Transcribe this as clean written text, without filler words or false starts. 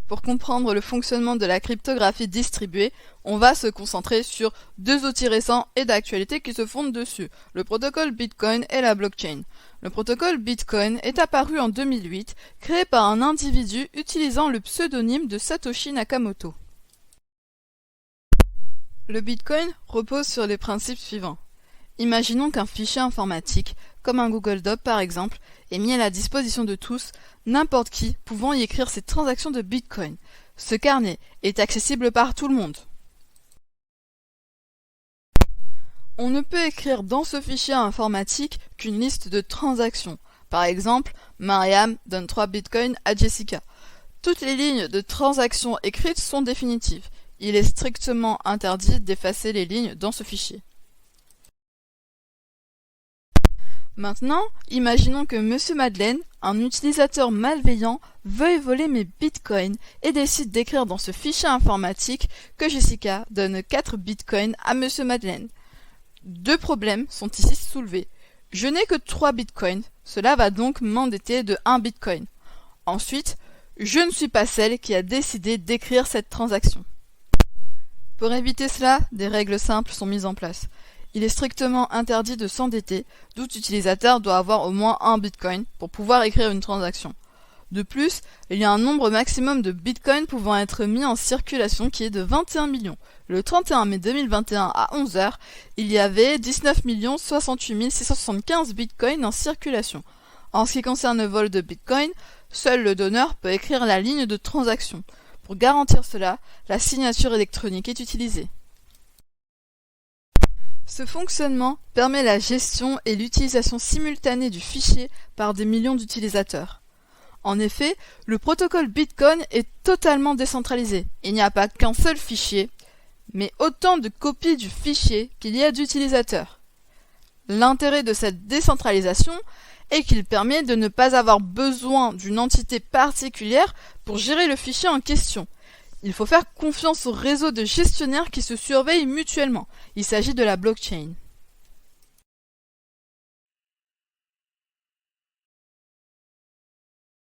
Pour comprendre le fonctionnement de la cryptographie distribuée, on va se concentrer sur deux outils récents et d'actualité qui se fondent dessus, le protocole Bitcoin et la blockchain. Le protocole Bitcoin est apparu en 2008, créé par un individu utilisant le pseudonyme de Satoshi Nakamoto. Le Bitcoin repose sur les principes suivants. Imaginons qu'un fichier informatique, comme un Google Doc par exemple, est mis à la disposition de tous, n'importe qui pouvant y écrire ses transactions de Bitcoin. Ce carnet est accessible par tout le monde. On ne peut écrire dans ce fichier informatique qu'une liste de transactions. Par exemple, Mariam donne 3 bitcoins à Jessica. Toutes les lignes de transactions écrites sont définitives. Il est strictement interdit d'effacer les lignes dans ce fichier. Maintenant, imaginons que Monsieur Madeleine, un utilisateur malveillant, veuille voler mes bitcoins et décide d'écrire dans ce fichier informatique que Jessica donne 4 bitcoins à Monsieur Madeleine. Deux problèmes sont ici soulevés. Je n'ai que 3 bitcoins, cela va donc m'endetter de 1 bitcoin. Ensuite, je ne suis pas celle qui a décidé d'écrire cette transaction. Pour éviter cela, des règles simples sont mises en place. Il est strictement interdit de s'endetter, tout utilisateur doit avoir au moins 1 bitcoin pour pouvoir écrire une transaction. De plus, il y a un nombre maximum de bitcoins pouvant être mis en circulation qui est de 21 millions. Le 31 mai 2021 à 11 h, il y avait 19 68 675 bitcoins en circulation. En ce qui concerne le vol de bitcoin, seul le donneur peut écrire la ligne de transaction. Pour garantir cela, la signature électronique est utilisée. Ce fonctionnement permet la gestion et l'utilisation simultanée du fichier par des millions d'utilisateurs. En effet, le protocole Bitcoin est totalement décentralisé. Il n'y a pas qu'un seul fichier, mais autant de copies du fichier qu'il y a d'utilisateurs. L'intérêt de cette décentralisation est qu'il permet de ne pas avoir besoin d'une entité particulière pour gérer le fichier en question. Il faut faire confiance au réseau de gestionnaires qui se surveillent mutuellement. Il s'agit de la blockchain.